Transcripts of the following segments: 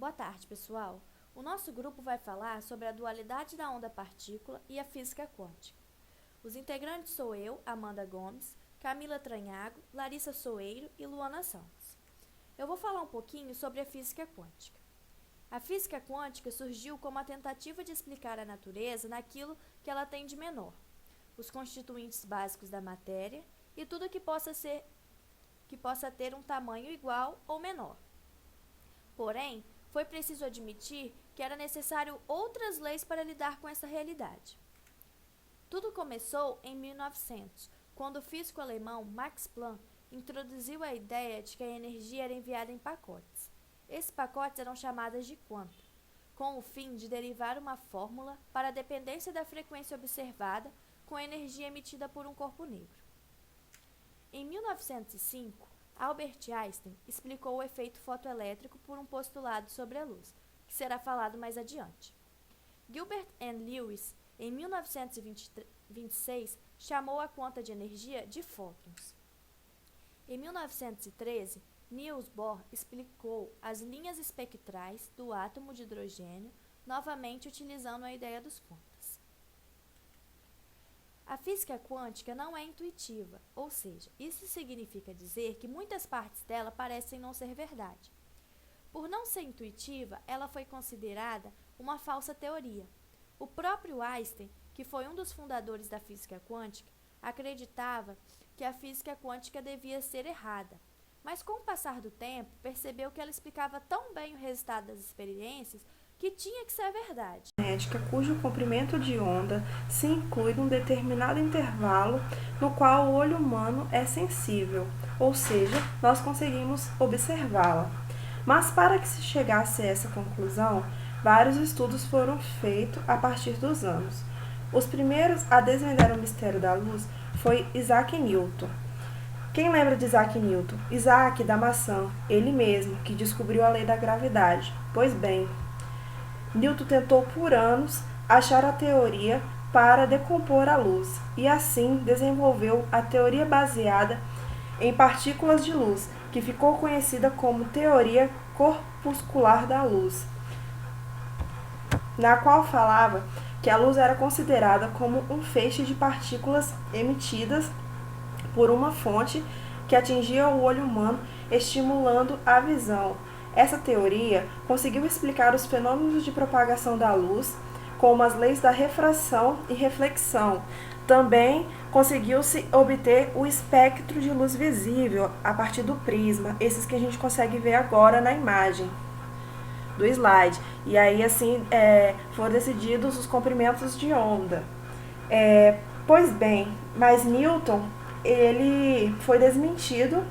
Boa tarde, pessoal. O nosso grupo vai falar sobre a dualidade da onda-partícula e a física quântica. Os integrantes sou eu, Amanda Gomes, Camila Tranhago, Larissa Soeiro e Luana Santos. Eu vou falar um pouquinho sobre a física quântica. A física quântica surgiu como a tentativa de explicar a natureza naquilo que ela tem de menor, os constituintes básicos da matéria e tudo que possa ter um tamanho igual ou menor. Porém, foi preciso admitir que era necessário outras leis para lidar com essa realidade. Tudo começou em 1900, quando o físico alemão Max Planck introduziu a ideia de que a energia era enviada em pacotes. Esses pacotes eram chamados de quanta, com o fim de derivar uma fórmula para a dependência da frequência observada com a energia emitida por um corpo negro. Em 1905, Albert Einstein explicou o efeito fotoelétrico por um postulado sobre a luz, que será falado mais adiante. Gilbert N. Lewis, em 1926, chamou a quanta de energia de fótons. Em 1913, Niels Bohr explicou as linhas espectrais do átomo de hidrogênio, novamente utilizando a ideia dos quantas. A física quântica não é intuitiva, ou seja, isso significa dizer que muitas partes dela parecem não ser verdade. Por não ser intuitiva, ela foi considerada uma falsa teoria. O próprio Einstein, que foi um dos fundadores da física quântica, acreditava que a física quântica devia ser errada, mas com o passar do tempo, percebeu que ela explicava tão bem o resultado das experiências que tinha que ser verdade. Cujo comprimento de onda se inclui num determinado intervalo no qual o olho humano é sensível, ou seja, nós conseguimos observá-la. Mas para que se chegasse a essa conclusão, vários estudos foram feitos a partir dos anos. Os primeiros a desvendar o mistério da luz foi Isaac Newton. Quem lembra de Isaac Newton? Isaac da maçã, ele mesmo que descobriu a lei da gravidade. Pois bem, Newton tentou por anos achar a teoria para decompor a luz e assim desenvolveu a teoria baseada em partículas de luz, que ficou conhecida como teoria corpuscular da luz, na qual falava que a luz era considerada como um feixe de partículas emitidas por uma fonte que atingia o olho humano, estimulando a visão. Essa teoria conseguiu explicar os fenômenos de propagação da luz, como as leis da refração e reflexão. Também conseguiu-se obter o espectro de luz visível a partir do prisma, esses que a gente consegue ver agora na imagem do slide. E aí, assim, foram decididos os comprimentos de onda. Pois bem, mas Newton, ele foi desmentido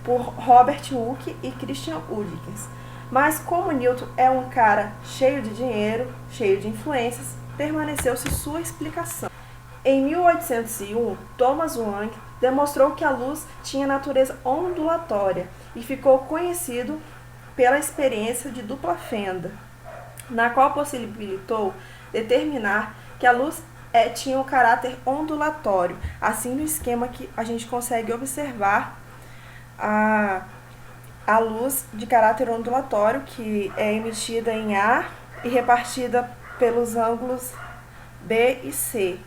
por Robert Hooke e Christian Huygens. Mas como Newton é um cara cheio de dinheiro, cheio de influências, permaneceu-se sua explicação. Em 1801, Thomas Young demonstrou que a luz tinha natureza ondulatória e ficou conhecido pela experiência de dupla fenda, na qual possibilitou determinar que a luz tinha um caráter ondulatório, assim no esquema que a gente consegue observar a luz de caráter ondulatório, que é emitida em A e repartida pelos ângulos B e C.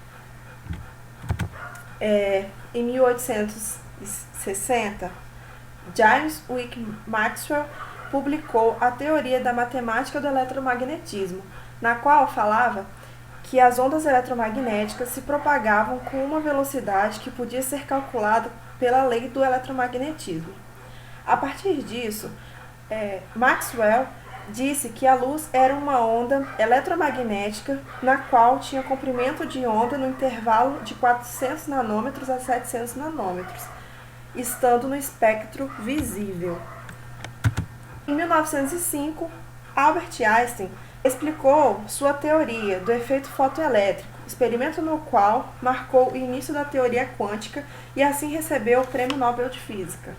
Em 1860, James Wick Maxwell publicou a teoria da matemática do eletromagnetismo, na qual falava que as ondas eletromagnéticas se propagavam com uma velocidade que podia ser calculada pela lei do eletromagnetismo. A partir disso, Maxwell disse que a luz era uma onda eletromagnética na qual tinha comprimento de onda no intervalo de 400 nanômetros a 700 nanômetros, estando no espectro visível. Em 1905, Albert Einstein explicou sua teoria do efeito fotoelétrico, experimento no qual marcou o início da teoria quântica e assim recebeu o Prêmio Nobel de Física.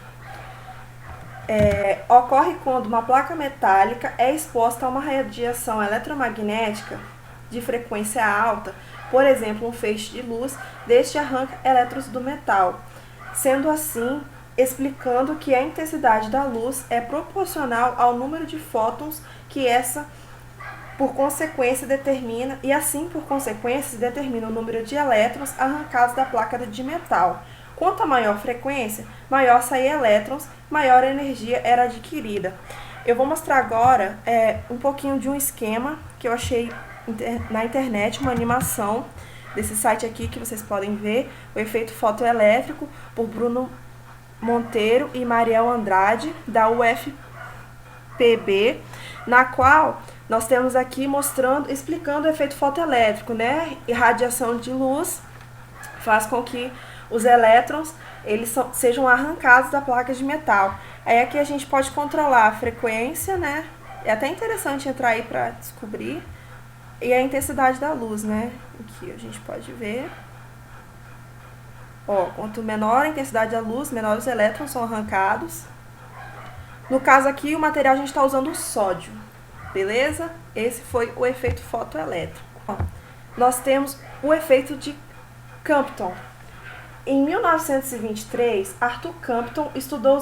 Ocorre quando uma placa metálica é exposta a uma radiação eletromagnética de frequência alta, por exemplo, um feixe de luz, deste arranca elétrons do metal. Sendo assim, explicando que a intensidade da luz é proporcional ao número de fótons que essa, por consequência, determina, e assim, por consequência, determina o número de elétrons arrancados da placa de metal. Quanto a maior frequência, maior saía elétrons, maior energia era adquirida. Eu vou mostrar agora um pouquinho de um esquema que eu achei na internet, uma animação desse site aqui que vocês podem ver, o efeito fotoelétrico, por Bruno Monteiro e Mariel Andrade, da UFPB, na qual nós temos aqui explicando o efeito fotoelétrico, né? Irradiação de luz faz com que os elétrons sejam arrancados da placa de metal. Aí aqui a gente pode controlar a frequência, né? É até interessante entrar aí para descobrir. E a intensidade da luz, né? Aqui a gente pode ver. Ó, quanto menor a intensidade da luz, menor os elétrons são arrancados. No caso aqui, o material a gente está usando o sódio, beleza? Esse foi o efeito fotoelétrico. Ó, nós temos o efeito de Compton. Em 1923, Arthur Compton estudou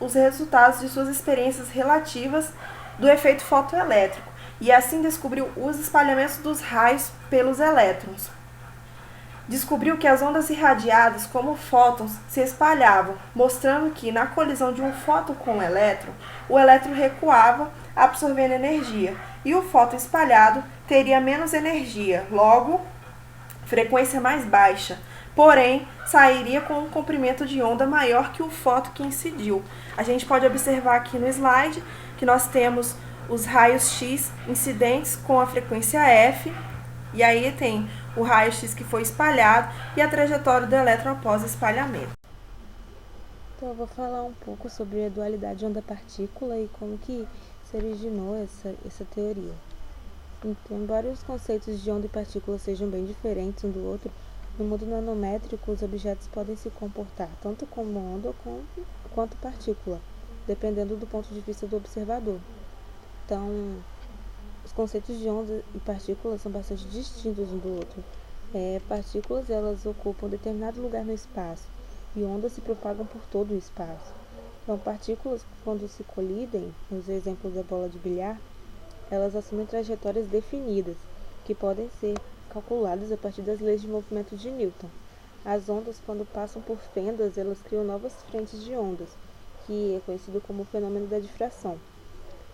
os resultados de suas experiências relativas do efeito fotoelétrico e assim descobriu os espalhamentos dos raios pelos elétrons. Descobriu que as ondas irradiadas, como fótons, se espalhavam, mostrando que, na colisão de um fóton com um elétron, o elétron recuava, absorvendo energia, e o fóton espalhado teria menos energia, logo, frequência mais baixa, porém, sairia com um comprimento de onda maior que o fóton que incidiu. A gente pode observar aqui no slide que nós temos os raios X incidentes com a frequência F, e aí tem o raio-x que foi espalhado e a trajetória do elétron após o espalhamento. Então eu vou falar um pouco sobre a dualidade onda-partícula e como que se originou essa teoria. Então, embora os conceitos de onda e partícula sejam bem diferentes um do outro, no mundo nanométrico os objetos podem se comportar tanto como onda quanto partícula, dependendo do ponto de vista do observador. Então, os conceitos de onda e partícula são bastante distintos um do outro. Partículas, elas ocupam determinado lugar no espaço e ondas se propagam por todo o espaço. Então, partículas, quando se colidem, nos exemplos da bola de bilhar, elas assumem trajetórias definidas, que podem ser calculadas a partir das leis de movimento de Newton. As ondas, quando passam por fendas, elas criam novas frentes de ondas, que é conhecido como o fenômeno da difração.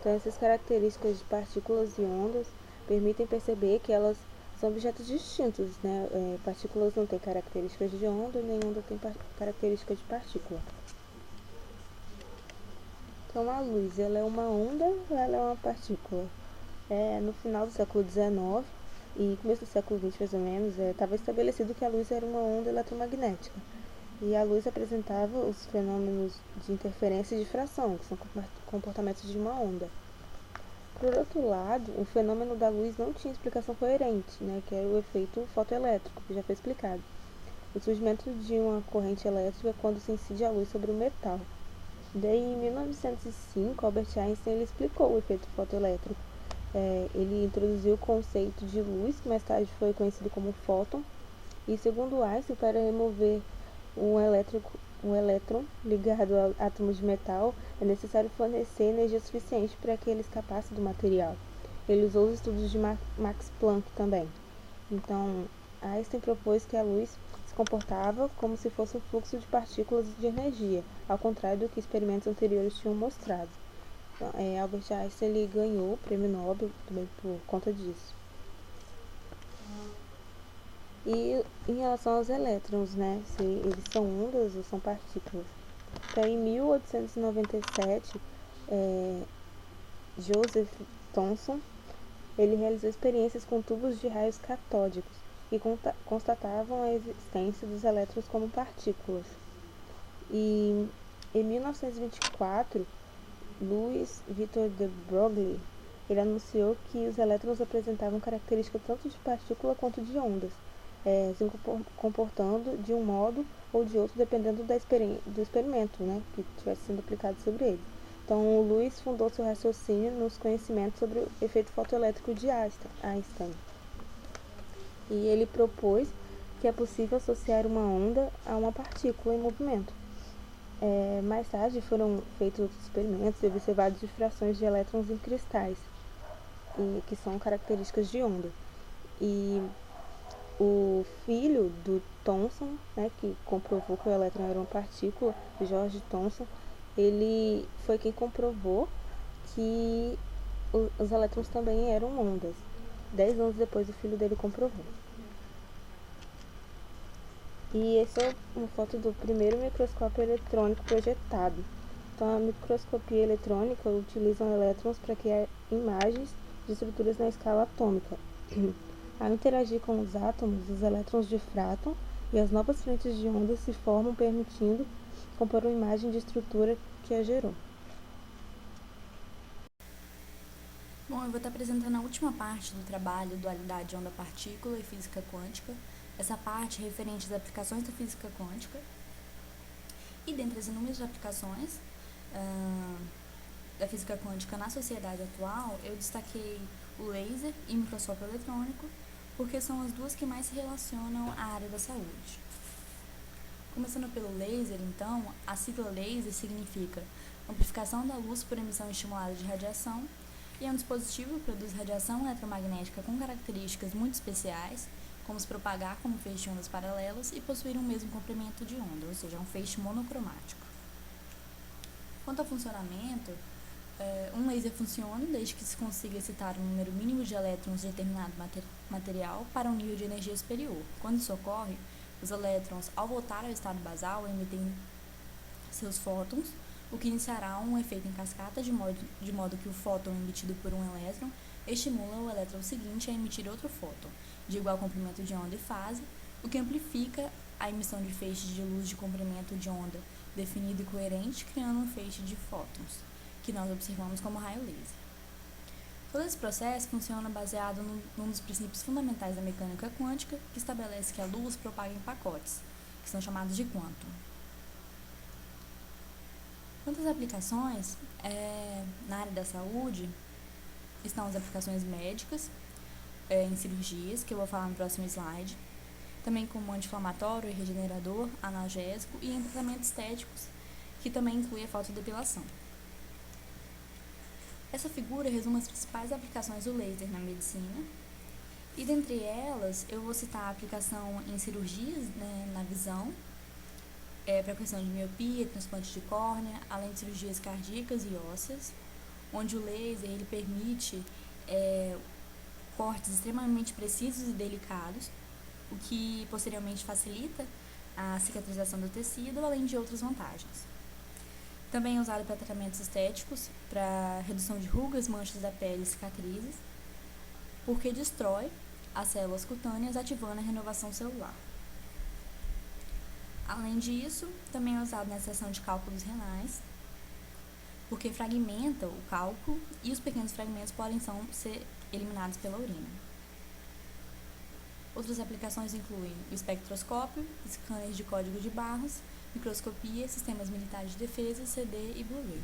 Então, essas características de partículas e ondas permitem perceber que elas são objetos distintos, né? Partículas não têm características de onda, nem onda tem características de partícula. Então, a luz, ela é uma onda ou ela é uma partícula? No final do século XIX e começo do século XX, mais ou menos, estava estabelecido que a luz era uma onda eletromagnética. E a luz apresentava os fenômenos de interferência e difração, que são comportamentos de uma onda. Por outro lado, o fenômeno da luz não tinha explicação coerente, né, que era o efeito fotoelétrico, que já foi explicado. O surgimento de uma corrente elétrica quando se incide a luz sobre o metal. Daí, em 1905, Albert Einstein ele explicou o efeito fotoelétrico. Ele introduziu o conceito de luz, que mais tarde foi conhecido como fóton, e segundo Einstein, para remover um elétron ligado a átomos de metal, é necessário fornecer energia suficiente para que ele escapasse do material. Ele usou os estudos de Max Planck também. Então, Einstein propôs que a luz se comportava como se fosse um fluxo de partículas de energia, ao contrário do que experimentos anteriores tinham mostrado. Então, Albert Einstein ele ganhou o prêmio Nobel também por conta disso. E em relação aos elétrons, né, se eles são ondas ou são partículas. Então, em 1897, Joseph Thomson ele realizou experiências com tubos de raios catódicos que constatavam a existência dos elétrons como partículas. E em 1924, Louis Victor de Broglie ele anunciou que os elétrons apresentavam características tanto de partícula quanto de ondas, se comportando de um modo ou de outro dependendo do experimento, né, que estivesse sendo aplicado sobre ele. Então, o Louis fundou seu raciocínio nos conhecimentos sobre o efeito fotoelétrico de Einstein. E ele propôs que é possível associar uma onda a uma partícula em movimento. Mais tarde foram feitos outros experimentos e observados difrações de elétrons em cristais, que são características de onda. E o filho do Thomson, né, que comprovou que o elétron era uma partícula, George Thomson, ele foi quem comprovou que os elétrons também eram ondas. 10 anos depois o filho dele comprovou. E essa é uma foto do primeiro microscópio eletrônico projetado. Então, a microscopia eletrônica utiliza elétrons para criar imagens de estruturas na escala atômica. Ao interagir com os átomos, os elétrons difratam e as novas frentes de ondas se formam, permitindo compor uma imagem de estrutura que a gerou. Bom, eu vou estar apresentando a última parte do trabalho Dualidade Onda-Partícula e Física Quântica. Essa parte é referente às aplicações da física quântica. E dentre as inúmeras aplicações da física quântica na sociedade atual, eu destaquei o laser e o microscópio eletrônico, porque são as duas que mais se relacionam à área da saúde. Começando pelo laser, então, a sigla laser significa amplificação da luz por emissão estimulada de radiação, e é um dispositivo que produz radiação eletromagnética com características muito especiais, como se propagar como feixe de ondas paralelas e possuir um mesmo comprimento de onda, ou seja, um feixe monocromático. Quanto ao funcionamento, um laser funciona desde que se consiga excitar um número mínimo de elétrons de determinado material para um nível de energia superior. Quando isso ocorre, os elétrons, ao voltar ao estado basal, emitem seus fótons, o que iniciará um efeito em cascata, de modo que o fóton emitido por um elétron estimula o elétron seguinte a emitir outro fóton, de igual comprimento de onda e fase, o que amplifica a emissão de feixes de luz de comprimento de onda definido e coerente, criando um feixe de fótons, que nós observamos como raio laser. Todo esse processo funciona baseado num dos princípios fundamentais da mecânica quântica, que estabelece que a luz propaga em pacotes, que são chamados de quantum. Quanto às aplicações, na área da saúde, estão as aplicações médicas, em cirurgias, que eu vou falar no próximo slide, também como anti-inflamatório e regenerador, analgésico e em tratamentos estéticos, que também inclui a fotodepilação. Essa figura resume as principais aplicações do laser na medicina, e dentre elas eu vou citar a aplicação em cirurgias, né, na visão, para questão de miopia, transplante de córnea, além de cirurgias cardíacas e ósseas, onde o laser ele permite cortes extremamente precisos e delicados, o que posteriormente facilita a cicatrização do tecido, além de outras vantagens. Também é usado para tratamentos estéticos, para redução de rugas, manchas da pele e cicatrizes, porque destrói as células cutâneas, ativando a renovação celular. Além disso, também é usado na seção de cálculos renais, porque fragmenta o cálculo e os pequenos fragmentos podem ser eliminados pela urina. Outras aplicações incluem o espectroscópio, scanners de código de barras, microscopia, sistemas militares de defesa, CD e Blu-ray.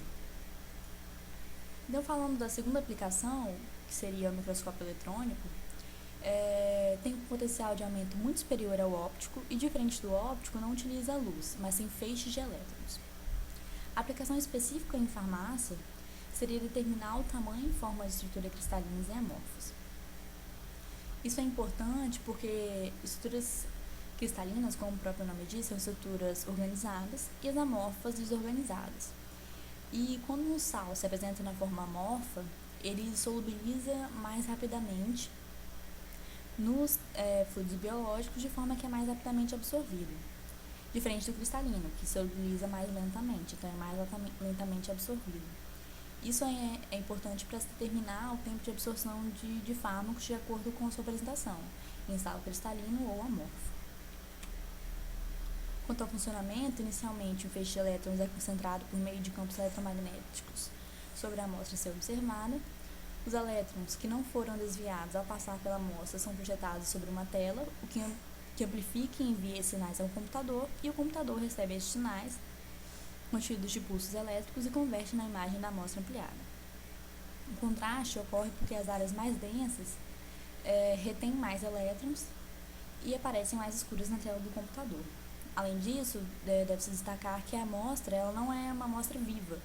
Então, falando da segunda aplicação, que seria o microscópio eletrônico, tem um potencial de aumento muito superior ao óptico e, diferente do óptico, não utiliza a luz, mas sim feixes de elétrons. A aplicação específica em farmácia seria determinar o tamanho e forma de estrutura cristalinas e amorfas. Isso é importante porque estruturas cristalinas, como o próprio nome diz, são estruturas organizadas e as amorfas desorganizadas. E quando um sal se apresenta na forma amorfa, ele solubiliza mais rapidamente nos fluidos biológicos, de forma que é mais rapidamente absorvido, diferente do cristalino, que solubiliza mais lentamente, então é mais lentamente absorvido. Isso é importante para se determinar o tempo de absorção de fármacos de acordo com a sua apresentação, em estado cristalino ou amorfo. Quanto ao funcionamento, inicialmente o feixe de elétrons é concentrado por meio de campos eletromagnéticos sobre a amostra a ser observada. Os elétrons que não foram desviados ao passar pela amostra são projetados sobre uma tela, o que amplifica e envia esses sinais ao computador, e o computador recebe esses sinais contidos de pulsos elétricos e converte na imagem da amostra ampliada. O contraste ocorre porque as áreas mais densas retêm mais elétrons e aparecem mais escuras na tela do computador. Além disso, deve-se destacar que a amostra ela não é uma amostra viva.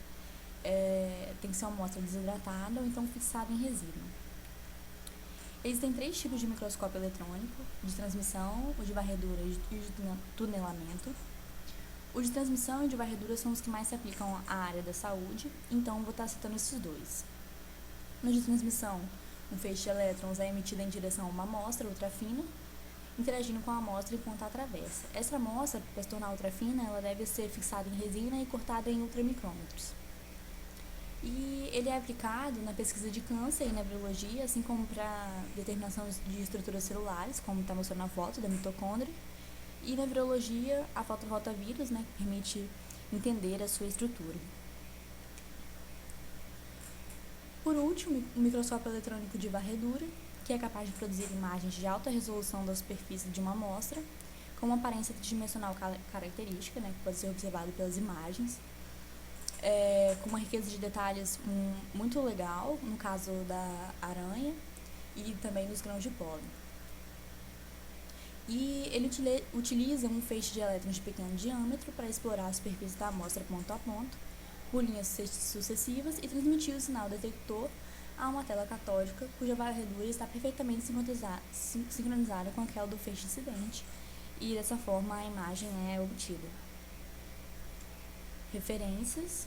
Tem que ser uma amostra desidratada ou então fixada em resina. Existem 3 tipos de microscópio eletrônico: de transmissão, o de varredura e o de tunelamento. O de transmissão e de varredura são os que mais se aplicam à área da saúde, então vou estar citando esses dois. No de transmissão, um feixe de elétrons é emitido em direção a uma amostra ultrafina, interagindo com a amostra enquanto atravessa. Essa amostra, para se tornar ultrafina, ela deve ser fixada em resina e cortada em ultramicrômetros. E ele é aplicado na pesquisa de câncer e na virologia, assim como para determinação de estruturas celulares, como está mostrando na foto da mitocôndria, e na virologia, a fotorrotavírus, né, que permite entender a sua estrutura. Por último, o microscópio eletrônico de varredura, que é capaz de produzir imagens de alta resolução da superfície de uma amostra, com uma aparência tridimensional característica, né, que pode ser observado pelas imagens, com uma riqueza de detalhes muito legal, no caso da aranha e também dos grãos de pólen. E ele utiliza um feixe de elétrons de pequeno diâmetro para explorar a superfície da amostra ponto a ponto, por linhas sucessivas, e transmitir o sinal detector a uma tela catódica, cuja varredura está perfeitamente sincronizada com aquela do feixe incidente, e dessa forma a imagem é obtida. Referências: